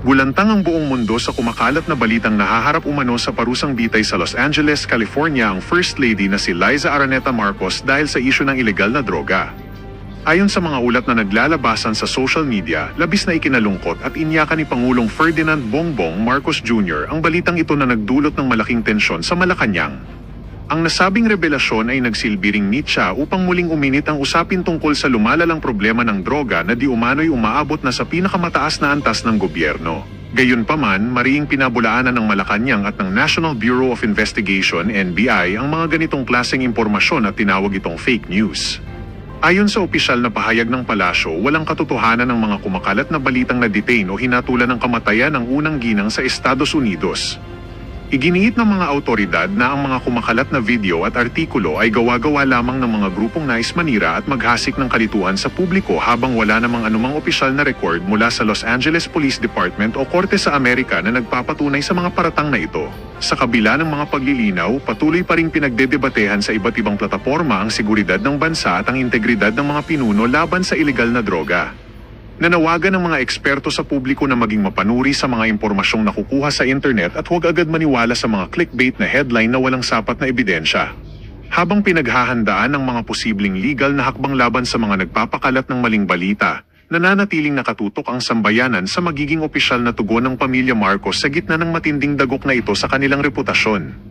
Bulantang ang buong mundo sa kumakalat na balitang nahaharap umano sa parusang bitay sa Los Angeles, California ang First Lady na si Liza Araneta Marcos dahil sa isyu ng ilegal na droga. Ayon sa mga ulat na naglalabasan sa social media, labis na ikinalungkot at inyakan ni Pangulong Ferdinand Bongbong Marcos Jr. ang balitang ito na nagdulot ng malaking tensyon sa Malacanang. Ang nasabing revelasyon ay nagsilbiring mitya upang muling uminit ang usapin tungkol sa lumalalang problema ng droga na di umano'y umaabot na sa pinakamataas na antas ng gobyerno. Gayunpaman, mariing pinabulaanan ng Malacanang at ng National Bureau of Investigation (NBI) ang mga ganitong klaseng impormasyon at tinawag itong fake news. Ayon sa opisyal na pahayag ng palasyo, walang katotohanan ng mga kumakalat na balitang na-detain o hinatulan ng kamatayan ng unang ginang sa Estados Unidos. Iginiit ng mga autoridad na ang mga kumakalat na video at artikulo ay gawa-gawa lamang ng mga grupong nais manira at maghasik ng kalituhan sa publiko habang wala namang anumang opisyal na record mula sa Los Angeles Police Department o Korte sa Amerika na nagpapatunay sa mga paratang na ito. Sa kabila ng mga paglilinaw, patuloy pa ring pinagdedebatehan sa iba't ibang plataporma ang seguridad ng bansa at ang integridad ng mga pinuno laban sa ilegal na droga. Nanawagan ng mga eksperto sa publiko na maging mapanuri sa mga impormasyong nakukuha sa internet at huwag agad maniwala sa mga clickbait na headline na walang sapat na ebidensya. Habang pinaghahandaan ng mga posibleng legal na hakbang laban sa mga nagpapakalat ng maling balita, nananatiling nakatutok ang sambayanan sa magiging opisyal na tugon ng pamilya Marcos sa gitna ng matinding dagok na ito sa kanilang reputasyon.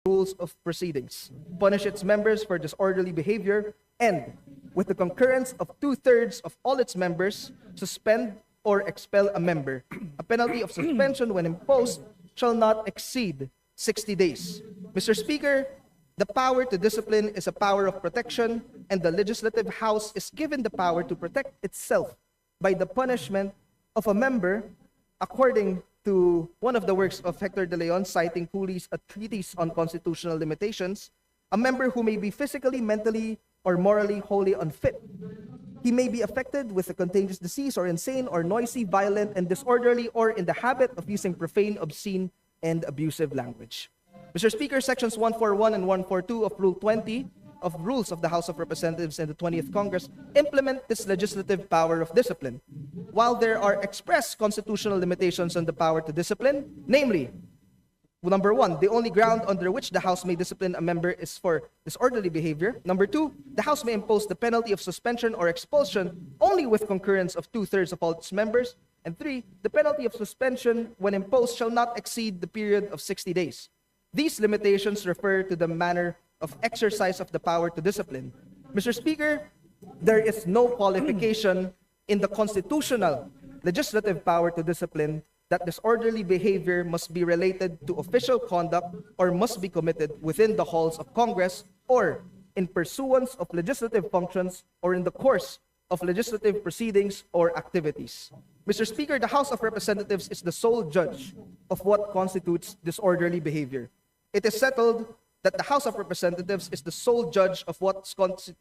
Rules of proceedings, punish its members for disorderly behavior, and, with the concurrence of 2/3 of all its members, suspend or expel a member. A penalty of suspension when imposed shall not exceed 60 days. Mr. Speaker, the power to discipline is a power of protection, and the Legislative House is given the power to protect itself by the punishment of a member according to one of the works of Hector de Leon, citing Cooley's A Treatise on Constitutional Limitations, a member who may be physically, mentally, or morally wholly unfit. He may be affected with a contagious disease or insane or noisy, violent, and disorderly, or in the habit of using profane, obscene, and abusive language. Mr. Speaker, Sections 141 and 142 of Rule 20 of Rules of the House of Representatives in the 20th Congress implement this legislative power of discipline. While there are express constitutional limitations on the power to discipline, namely, number 1, the only ground under which the House may discipline a member is for disorderly behavior. Number 2, the House may impose the penalty of suspension or expulsion only with concurrence of 2/3 of all its members. And 3, the penalty of suspension when imposed shall not exceed the period of 60 days. These limitations refer to the manner of exercise of the power to discipline. Mr. Speaker, there is no qualification in the constitutional legislative power to discipline that disorderly behavior must be related to official conduct or must be committed within the halls of Congress or in pursuance of legislative functions or in the course of legislative proceedings or activities. Mr. Speaker, the House of Representatives is the sole judge of what constitutes disorderly behavior. It is settled that the House of Representatives is the sole judge of what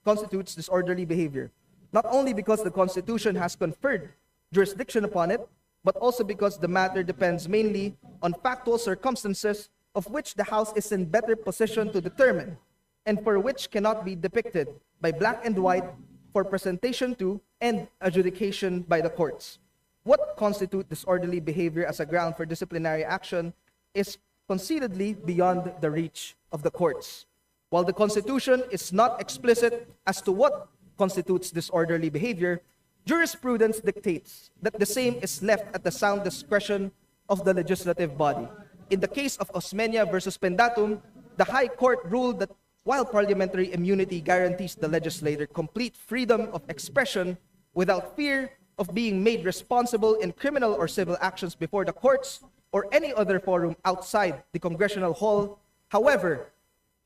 constitutes disorderly behavior, not only because the Constitution has conferred jurisdiction upon it, but also because the matter depends mainly on factual circumstances of which the House is in better position to determine, and for which cannot be depicted by black and white for presentation to and adjudication by the courts. What constitutes disorderly behavior as a ground for disciplinary action is concededly beyond the reach of the courts. While the Constitution is not explicit as to what constitutes disorderly behavior, jurisprudence dictates that the same is left at the sound discretion of the legislative body. In the case of Osmeña versus Pendatum, the High Court ruled that while parliamentary immunity guarantees the legislator complete freedom of expression without fear of being made responsible in criminal or civil actions before the courts or any other forum outside the congressional hall, however,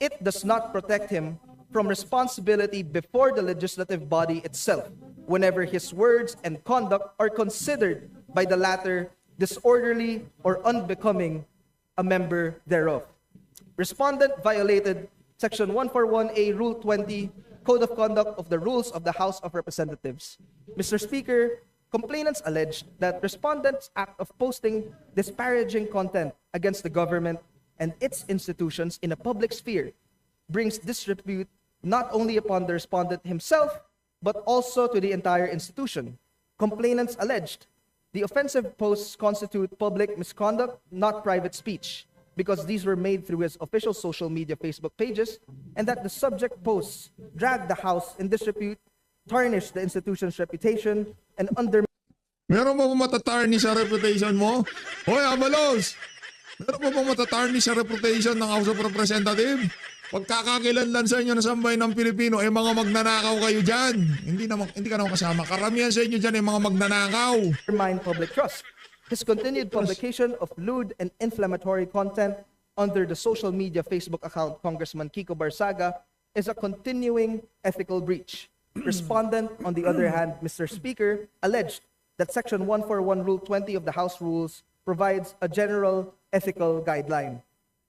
it does not protect him from responsibility before the legislative body itself whenever his words and conduct are considered by the latter disorderly or unbecoming a member thereof. Respondent violated Section 141A, Rule 20, Code of Conduct of the Rules of the House of Representatives. Mr. Speaker, complainants alleged that respondents' act of posting disparaging content against the government and its institutions in a public sphere brings disrepute not only upon the respondent himself, but also to the entire institution. Complainants alleged the offensive posts constitute public misconduct, not private speech, because these were made through his official social media Facebook pages, and that the subject posts drag the House in disrepute, tarnish the institution's reputation, and undermine Meron mo ba matatarnish sa reputation mo? Hoy, Abalos! Meron mo ba matatarnish sa reputation ng House of Representatives? Pagkakakilanlan sa inyo na sambay ng Pilipino, mga magnanakaw kayo dyan. Hindi ka naman kasama. Karamihan sa inyo dyan mga magnanakaw. public trust. His continued publication of lewd and inflammatory content under the social media Facebook account Congressman Kiko Barsaga is a continuing ethical breach. Respondent, on the other hand, Mr. Speaker, alleged that Section 141 Rule 20 of the House Rules provides a general ethical guideline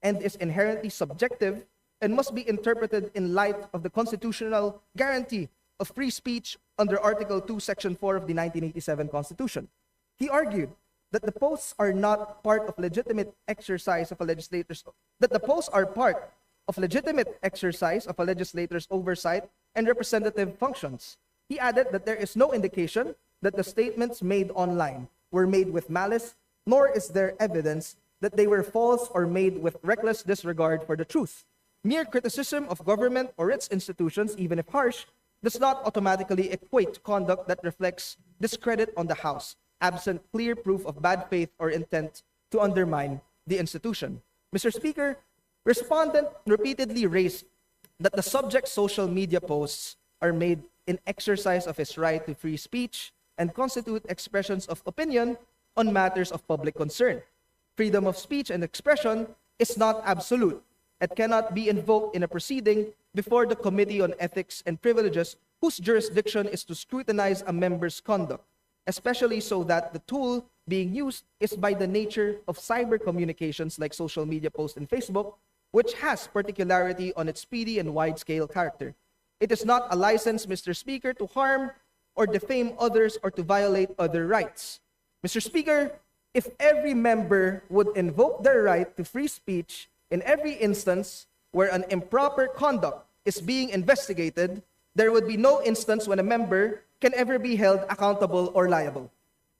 and is inherently subjective and must be interpreted in light of the constitutional guarantee of free speech under Article 2, Section 4 of the 1987 Constitution. He argued that the posts are not part of legitimate exercise of a legislator's oversight and representative functions. He added that there is no indication that the statements made online were made with malice, nor is there evidence that they were false or made with reckless disregard for the truth. Mere criticism of government or its institutions, even if harsh, does not automatically equate to conduct that reflects discredit on the House, absent clear proof of bad faith or intent to undermine the institution. Mr. Speaker, respondent repeatedly raised that the subject's social media posts are made in exercise of his right to free speech and constitute expressions of opinion on matters of public concern. Freedom of speech and expression is not absolute. It cannot be invoked in a proceeding before the Committee on Ethics and Privileges, whose jurisdiction is to scrutinize a member's conduct, especially so that the tool being used is by the nature of cyber communications like social media posts and Facebook, which has particularity on its speedy and wide-scale character. It is not a license, Mr. Speaker, to harm or defame others or to violate other rights. Mr. Speaker, if every member would invoke their right to free speech in every instance where an improper conduct is being investigated, there would be no instance when a member can ever be held accountable or liable.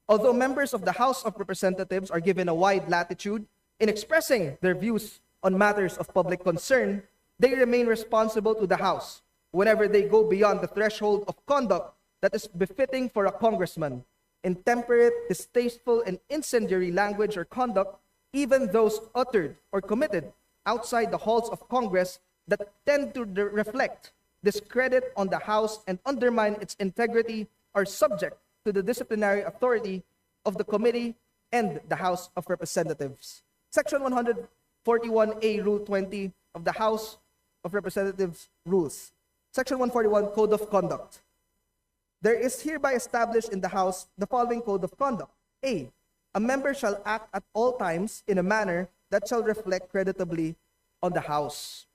Although members of the House of Representatives are given a wide latitude in expressing their views on matters of public concern, they remain responsible to the House whenever they go beyond the threshold of conduct that is befitting for a congressman. Intemperate, distasteful, and incendiary language or conduct, even those uttered or committed outside the halls of Congress that tend to reflect discredit on the House and undermine its integrity, are subject to the disciplinary authority of the committee and the House of Representatives. Section 141A, Rule 20 of the House of Representatives Rules. Section 141, Code of Conduct. There is hereby established in the House the following Code of Conduct. A member shall act at all times in a manner that shall reflect creditably on the House.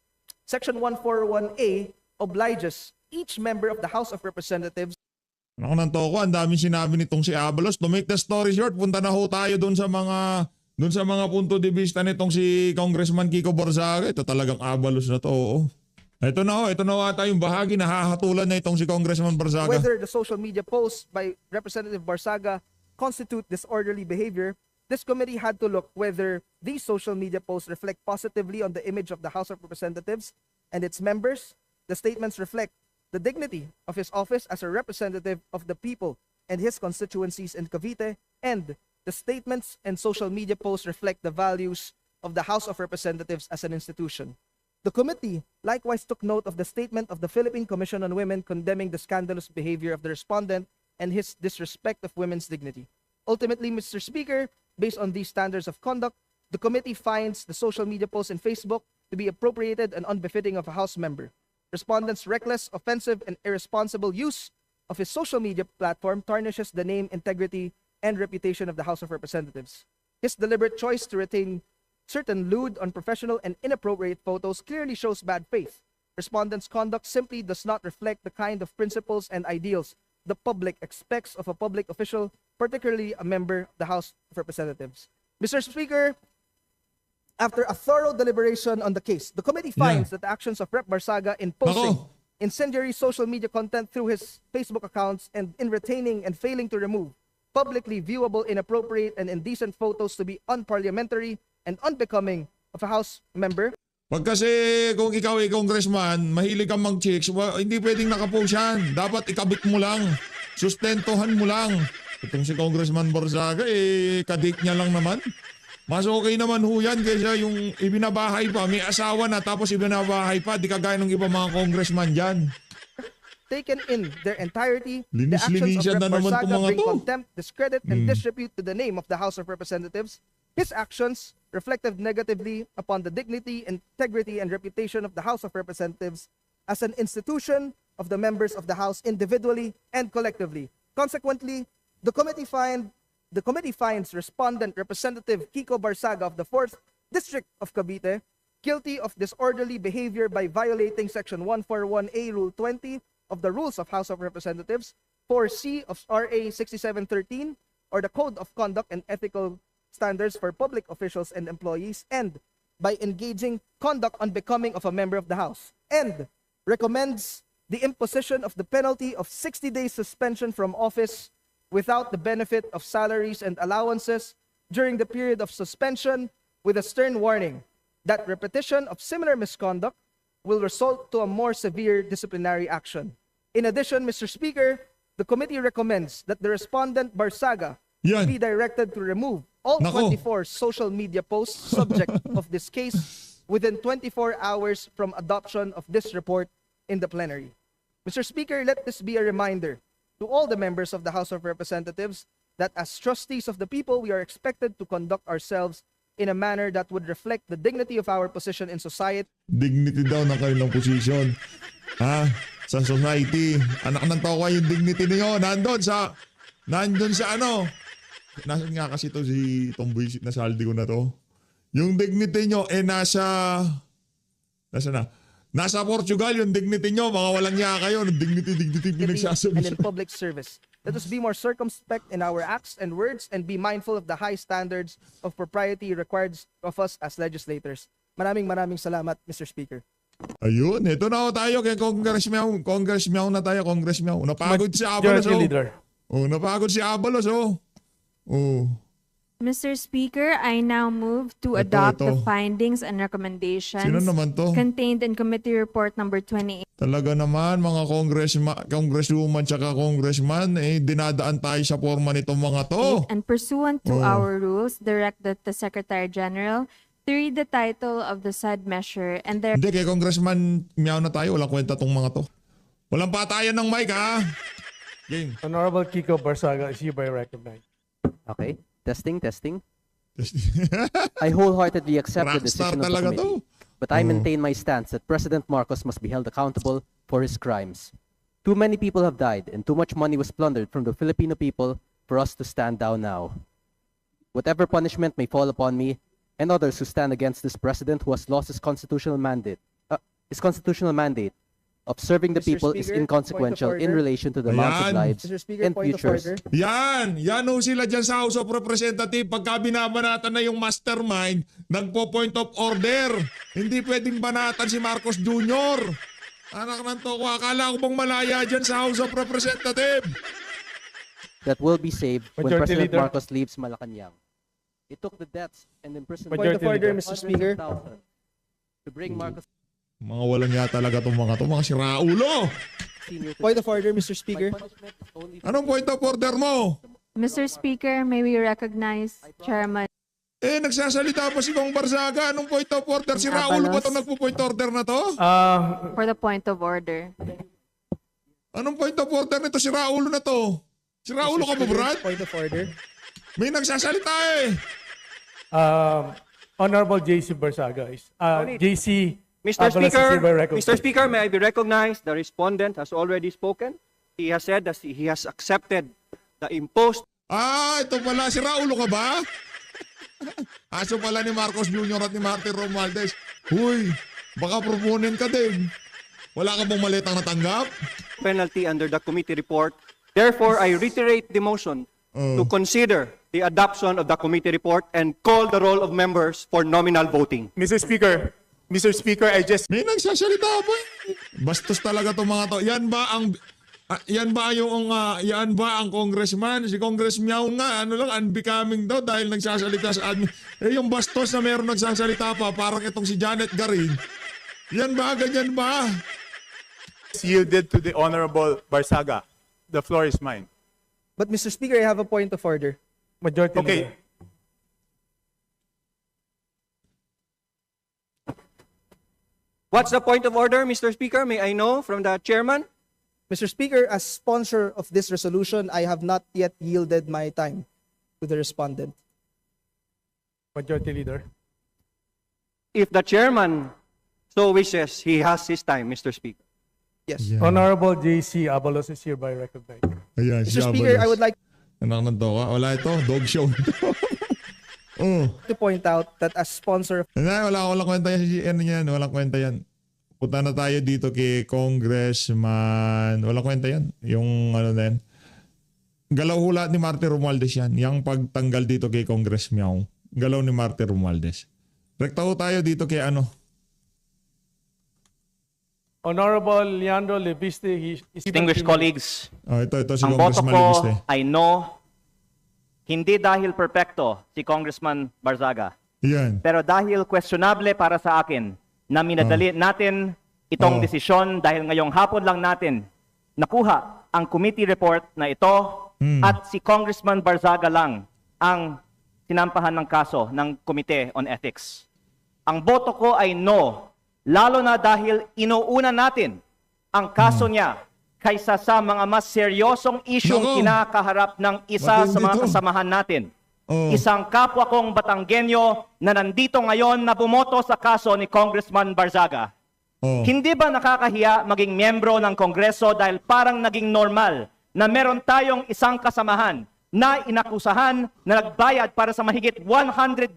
Section 141A obliges each member of the House of Representatives. Ako nang toko, ang daming sinabi nitong si Abalos. To make the story short, punta na ho tayo doon sa mga punto de vista nitong si Congressman Kiko Barsaga. Ito talagang Abalos na to. Oo. Ito na ata yung bahagi na hahatulan na itong si Congressman Barsaga. Whether the social media posts by Representative Barsaga constitute disorderly behavior, this committee had to look whether these social media posts reflect positively on the image of the House of Representatives and its members. The statements reflect the dignity of his office as a representative of the people and his constituencies in Cavite, and the statements and social media posts reflect the values of the House of Representatives as an institution. The committee likewise took note of the statement of the Philippine Commission on Women condemning the scandalous behavior of the respondent and his disrespect of women's dignity. Ultimately, Mr. Speaker, based on these standards of conduct, the committee finds the social media posts in Facebook to be appropriated and unbefitting of a House member. Respondent's reckless, offensive, and irresponsible use of his social media platform tarnishes the name, integrity, and reputation of the House of Representatives. His deliberate choice to retain certain lewd, unprofessional, and inappropriate photos clearly shows bad faith. Respondent's conduct simply does not reflect the kind of principles and ideals the public expects of a public official, particularly a member of the House of Representatives. Mr. Speaker, After a thorough deliberation on the case, the committee finds that the actions of Rep. Barsaga in posting Nako. incendiary social media content through his Facebook accounts and in retaining and failing to remove publicly viewable, inappropriate, and indecent photos to be unparliamentary and unbecoming of a House member. Pag kasi kung ikaw ay congressman, mahilig kang mag-chicks, hindi pwedeng nakapost yan. Dapat ikabit mo lang. Sustentuhan mo lang. Itong si Congressman Barsaga, kadik niya lang naman. Mas okay naman ho yan kaysa yung ibinabahay pa. May asawa na tapos ibinabahay pa. Di kagaya ng iba mga congressman dyan. Taken in their entirety, the actions Linis-linisan of na Rep. naman itong Barsaga mga bring to. contempt, discredit, and disrepute to the name of the House of Representatives. His actions reflected negatively upon the dignity, integrity, and reputation of the House of Representatives as an institution of the members of the House individually and collectively. Consequently, the committee finds respondent Representative Kiko Barsaga of the 4th District of Cavite guilty of disorderly behavior by violating Section 141A Rule 20 of the Rules of House of Representatives, 4C of RA 6713, or the Code of Conduct and Ethical Standards for Public Officials and Employees, and by engaging conduct unbecoming of a member of the House, and recommends the imposition of the penalty of 60 days suspension from office without the benefit of salaries and allowances during the period of suspension, with a stern warning that repetition of similar misconduct will result to a more severe disciplinary action. In addition, Mr. Speaker, the committee recommends that the respondent Barsaga Yan. be directed to remove all Nako. 24 social media posts subject of this case within 24 hours from adoption of this report in the plenary. Mr. Speaker, let this be a reminder to all the members of the House of Representatives that as trustees of the people, we are expected to conduct ourselves in a manner that would reflect the dignity of our position in society. Dignity daw ng kanilang position. Ha? Sa society. Anak ng tao yung dignity niyo. Nandun sa ano. Nasaan nga kasi to si Tomboy na saldi ko na to. Yung dignity nyo nasa na? Nasa Portugal yung dignity nyo. Mga walang niya kayo. Dignity pinagsasabi. And in public service. Let us be more circumspect in our acts and words and be mindful of the high standards of propriety required of us as legislators. Maraming salamat, Mr. Speaker. Ayun. Ito na tayo kay Congress Meow na tayo. Congress Meow. Napagod si Abalos. Majority Leader. Napagod si Abalos. Mr. Speaker, I now move to Ito, adopt ito. the findings and recommendations Sino naman to? contained in Committee Report number 28. Talaga naman mga congresswoman tsaka congressman, dinadaan tayo sa forma nitong mga to. And pursuant to Oh. our rules, direct that the Secretary General to read the title of the said measure and their Hindi, kay Congressman Meow na tayo. Walang kwenta tong mga to. Walang patayan ng mic, ha? Game. Honorable Kiko Barsaga is hereby recognized. Okay. Testing. I wholeheartedly accept the Rockstar decision of the talaga committee, to. but I maintain my stance that President Marcos must be held accountable for his crimes. Too many people have died and too much money was plundered from the Filipino people for us to stand down now. Whatever punishment may fall upon me and others who stand against this president who has lost his constitutional mandate of serving the Mr. people is Speaker, inconsequential point of in order. relation to the lives Ayan. of lives Mr. Speaker, and point of futures. order. Yan ho sila dyan sa House of Representatives. Pagka binabanatan na yung mastermind, nagpo-point of order. Hindi pwedeng banatan si Marcos Jr. Anak ng toko, akala ko bang malaya dyan sa House of Representatives? That will be saved when Majority President Leader. Marcos leaves Malacanang. It took the deaths and imprisonment Point of Majority order, Leader. Mr. Speaker. to bring Marcos Mga walang ya talaga itong mga to, mga siraulo. Sr. to Point of order, Mr. Speaker. my punishment is only Anong point of order mo? Mr. Speaker, may we recognize Chairman Nagsasalita pa si Kong Barsaga. Anong point of order? Si Raulo ba itong nagpo-point order na to? for the point of order. Anong point of order nito? Si Raulo na to. Si Raulo ka ba, Brad? Point of order. May nagsasalita Honorable JC Barsaga is JC Mr. Abalos is Speaker, hereby recognized. Mr. Speaker, may I be recognized? The respondent has already spoken. He has said that he has accepted the imposed Ito pala. Si Raulo ka ba? Aso pala ni Marcos Jr. at ni Martin Romualdez. Huy, baka proponent ka din. Wala ka bang malitang natanggap? penalty under the committee report. Therefore, I reiterate the motion to consider the adoption of the committee report and call the roll of members for nominal voting. Mr. Speaker, I just May nagsasalita pa. Bastos talaga tong mga to. Yan ba ang congressman? Si Congress Meow nga, ano lang, unbecoming daw dahil nagsasalita sa admin. Yung bastos na meron nagsasalita pa, parang itong si Janet Garin. Yan ba? Ganyan ba? yielded to the Honorable Barsaga. The floor is mine. But Mr. Speaker, I have a point of order. Majority Okay. Leader. What's the point of order, Mr. Speaker? May I know from the chairman? Mr. Speaker, as sponsor of this resolution, I have not yet yielded my time to the respondent. Majority Leader. If the chairman so wishes, he has his time, Mr. Speaker. Yes. Yeah. Honorable J.C. Abalos is hereby recognized. Ayan, Mr. Speaker, I would like Anak ng toka. Wala ito. Dog show. Oh. to point out that as sponsor of Walang kwenta yan. Walang kwenta yan. Punta na tayo dito kay Congressman. Walang kwenta yan. Yung ano na yan. Galaw hula ni Marty Romualdez yan. Yung pagtanggal dito kay Congress Meow. Galaw ni Marty Romualdez. Rekta ho tayo dito kay ano. Honorable Leandro Leviste is Distinguished colleagues, Oh, ito si ang boto Congressman ko Leviste. ay no, hindi dahil perpekto si Congressman Barzaga, Yan. pero dahil questionable para sa akin na minadali natin itong Oh. desisyon dahil ngayong hapon lang natin nakuha ang committee report na ito at si Congressman Barzaga lang ang sinampahan ng kaso ng Committee on Ethics. Ang boto ko ay no, lalo na dahil inuuna natin ang kaso niya kaysa sa mga mas seryosong isyong Nako. kinakaharap ng isa sa Matindi mga to. kasamahan natin. Oh. Isang kapwa kong Batanggenyo na nandito ngayon na bumoto sa kaso ni Congressman Barzaga. Oh. Hindi ba nakakahiya maging miyembro ng Kongreso dahil parang naging normal na meron tayong isang kasamahan na inakusahan na nagbayad para sa mahigit 100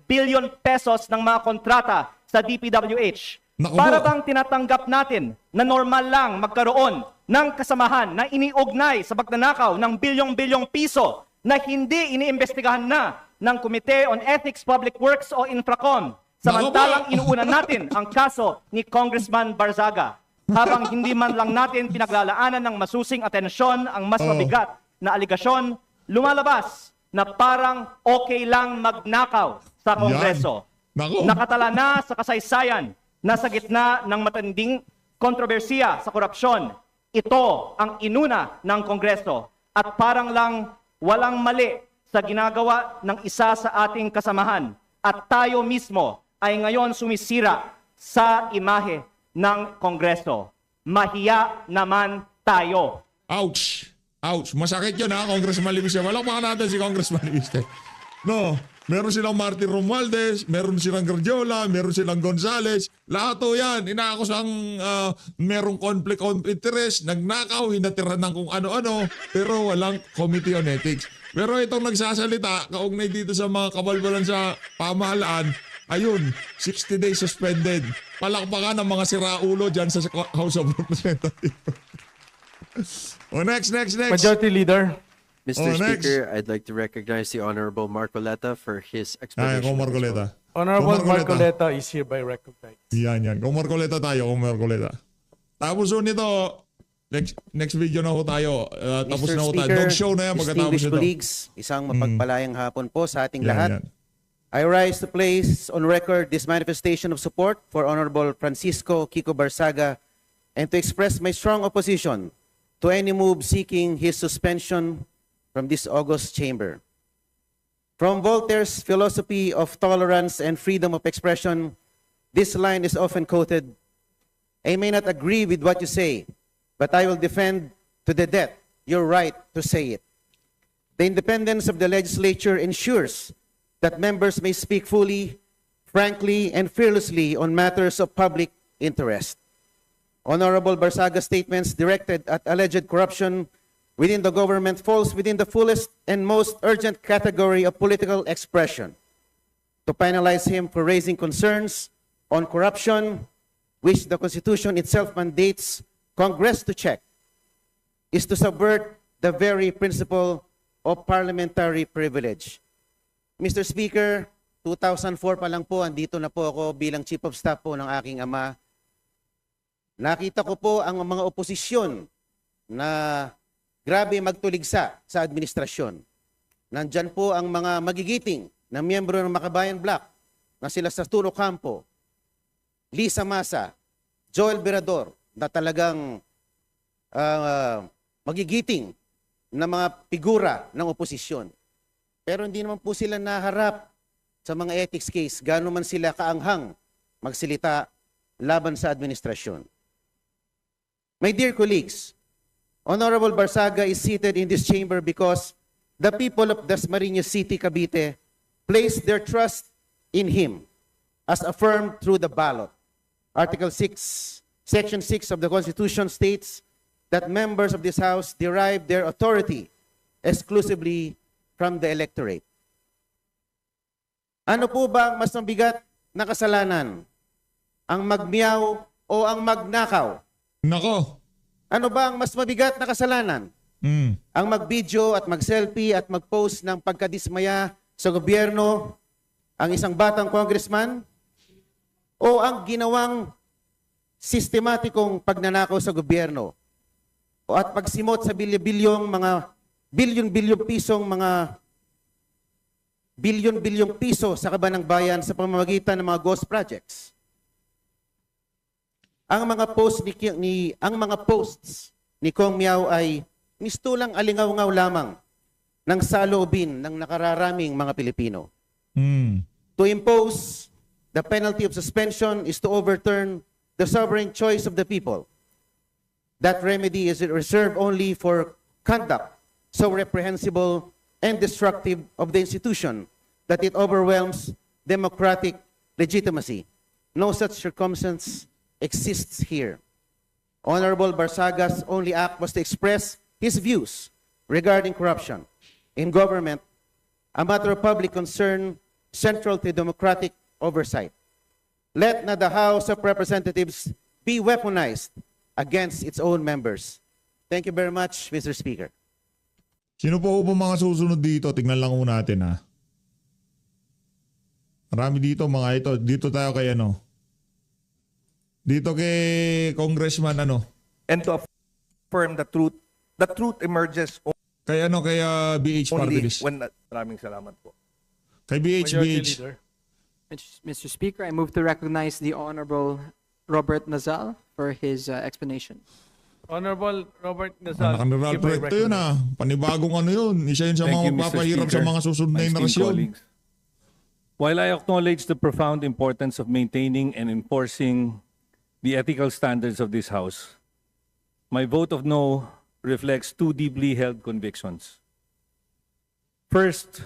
billion pesos ng mga kontrata sa DPWH? Naku Para po. bang tinatanggap natin na normal lang magkaroon ng kasamahan na iniugnay sa pagnanakaw ng bilyong-bilyong piso na hindi iniimbestigahan na ng Committee on Ethics, Public Works o Infracom, samantalang Naku po. inuuna natin ang kaso ni Congressman Barzaga, habang hindi man lang natin pinaglalaanan ng masusing atensyon ang mas Oh. mabigat na aligasyon, lumalabas na parang okay lang magnakaw sa Kongreso. Naku. Nakatala na sa kasaysayan na sa gitna ng matinding kontrobersiya sa korupsyon, ito ang inuna ng Kongreso at parang lang walang mali sa ginagawa ng isa sa ating kasamahan at tayo mismo ay ngayon sumisira sa imahe ng Kongreso. Mahiya naman tayo. Ouch! Ouch! Masakit yun ha, Congressman Leviste. Walakpakan natin si Congressman Leviste. No, meron silang Martin Romualdez, meron silang Gardiola, meron silang Gonzales. Lahat to yan. Inaakos ang merong conflict of interest, nagnakaw, hinatiran ng kung ano-ano, pero walang Committee on Ethics. Pero itong nagsasalita, kaugnay dito sa mga kabalbalan sa pamahalaan, ayun, 60 days suspended. Palakpakan ng mga siraulo dyan sa House of Representatives. Oh, next. Majority Leader. Mr. Oh, next. Speaker, I'd like to recognize the Honorable Marcoleta for his Ay, explanation. kung of this Marcoleta. vote. Honorable Kung Marcoleta. Marcoleta is hereby recognized. Yan. Kung Marcoleta tayo, kung Marcoleta. Tapos ho nito, next video na ho tayo. Tapos Mr. na ho tayo. Speaker, Dog show na yan pagkatapos distinguished ito. colleagues, isang mapagpalayang hapon po sa ating Yan, lahat. yan. I rise to place on record this manifestation of support for Honorable Francisco Kiko Barsaga and to express my strong opposition to any move seeking his suspension from this august chamber. From Voltaire's philosophy of tolerance and freedom of expression, this line is often quoted, I may not agree with what you say, but I will defend to the death your right to say it. The independence of the legislature ensures that members may speak fully, frankly, and fearlessly on matters of public interest. Honorable Barsaga's statements directed at alleged corruption within the government falls within the fullest and most urgent category of political expression. To penalize him for raising concerns on corruption, which the Constitution itself mandates Congress to check, is to subvert the very principle of parliamentary privilege. Mr. Speaker, 2004 pa lang po, andito na po ako bilang Chief of Staff po ng aking ama. Nakita ko po ang mga oposisyon na grabe magtuligsa sa administrasyon. Nandyan po ang mga magigiting na miyembro ng Makabayan Bloc na sila Arturo Campo, Lisa Masa, Joel Berador na talagang magigiting na mga figura ng oposisyon. Pero hindi naman po sila naharap sa mga ethics case, gano'n man sila kaanghang magsilita laban sa administrasyon. My dear colleagues, Honorable Barsaga is seated in this chamber because the people of Dasmariñas City, Cavite, placed their trust in him as affirmed through the ballot. Article 6, Section 6 of the Constitution states that members of this House derive their authority exclusively from the electorate. Ano po ba ang mas mabigat na kasalanan? Ang magmiyaw o ang magnakaw? Nako. Ano ba ang mas mabigat na kasalanan? Ang mag-video at mag-selfie at mag-post ng pagkadismaya sa gobyerno, ang isang batang congressman, o ang ginawang sistematikong pagnanakaw sa gobyerno o at pagsimot sa bilyon-bilyong piso sa kaban ng bayan sa pamamagitan ng mga ghost projects. Ang mga posts ni Kong Miao ay mistulang alingaw-ngaw lamang ng saloobin ng nakararaming mga Pilipino. To impose the penalty of suspension is to overturn the sovereign choice of the people. That remedy is reserved only for conduct so reprehensible and destructive of the institution that it overwhelms democratic legitimacy. No such circumstance exists here. Honorable Barsaga's only act was to express his views regarding corruption in government, a matter of public concern central to democratic oversight. Let not the House of Representatives be weaponized against its own members. Thank you very much, Mr. Speaker. Sino po po mga susunod dito? Tingnan lang muna natin ha. Marami dito mga ito. Dito tayo kay ano. Dito kay Congressman ano. And to affirm the truth emerges Kay ano, kay BH only Party List. when... Maraming salamat po. Kay BH. Mr. Speaker, I move to recognize the Honorable Robert Nazal for his explanation. Honorable Robert Nazal. Nakaneral proyekto yun ah. Panibagong ano yun. Isa yun sa mga magpapahirap sa mga susunod na henerasyon. While I acknowledge the profound importance of maintaining and enforcing the ethical standards of this House, my vote of no reflects two deeply held convictions. First,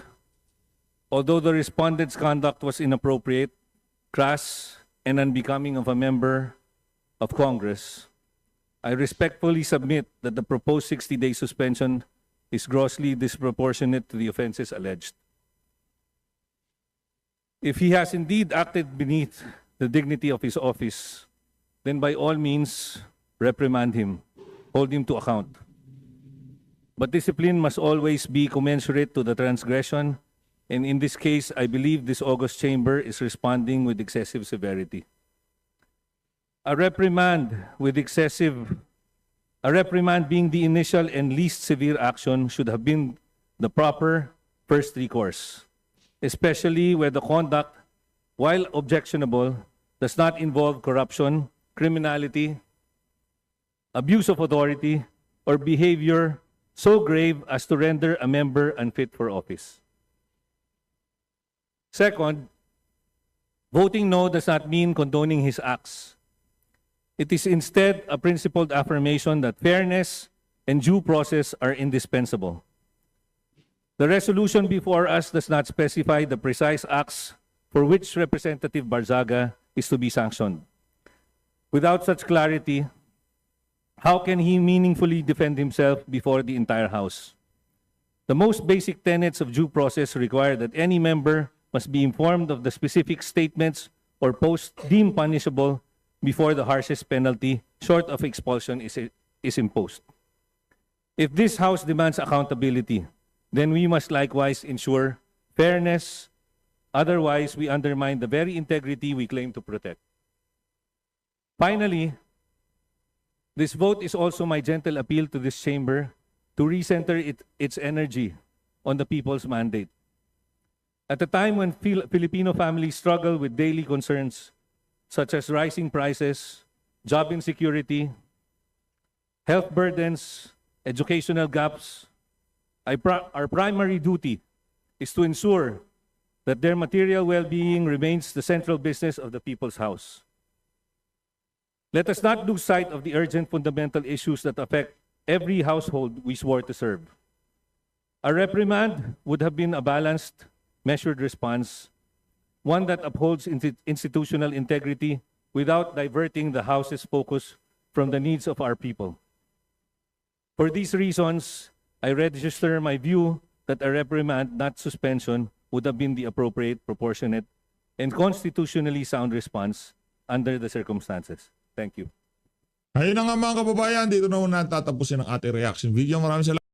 although the respondent's conduct was inappropriate, crass, and unbecoming of a member of Congress, I respectfully submit that the proposed 60-day suspension is grossly disproportionate to the offenses alleged. If he has indeed acted beneath the dignity of his office, then by all means, reprimand him, hold him to account. But discipline must always be commensurate to the transgression, and in this case, I believe this august chamber is responding with excessive severity. A reprimand being the initial and least severe action should have been the proper first recourse, especially where the conduct, while objectionable, does not involve corruption, criminality, abuse of authority, or behavior so grave as to render a member unfit for office. Second, voting no does not mean condoning his acts. It is instead a principled affirmation that fairness and due process are indispensable. The resolution before us does not specify the precise acts for which Representative Barzaga is to be sanctioned. Without such clarity, how can he meaningfully defend himself before the entire House? The most basic tenets of due process require that any member must be informed of the specific statements or posts deemed punishable before the harshest penalty, short of expulsion, is imposed. If this House demands accountability, then we must likewise ensure fairness. Otherwise, we undermine the very integrity we claim to protect. Finally, this vote is also my gentle appeal to this chamber to recenter its energy on the people's mandate. At a time when Filipino families struggle with daily concerns such as rising prices, job insecurity, health burdens, educational gaps, our primary duty is to ensure that their material well-being remains the central business of the people's house. Let us not lose sight of the urgent fundamental issues that affect every household we swore to serve. A reprimand would have been a balanced, measured response, one that upholds institutional integrity without diverting the House's focus from the needs of our people. For these reasons, I register my view that a reprimand, not suspension, would have been the appropriate, proportionate, and constitutionally sound response under the circumstances. Thank you. Ayun na nga mga kababayan, dito na muna tatapusin ang ating reaction video. Maraming salamat.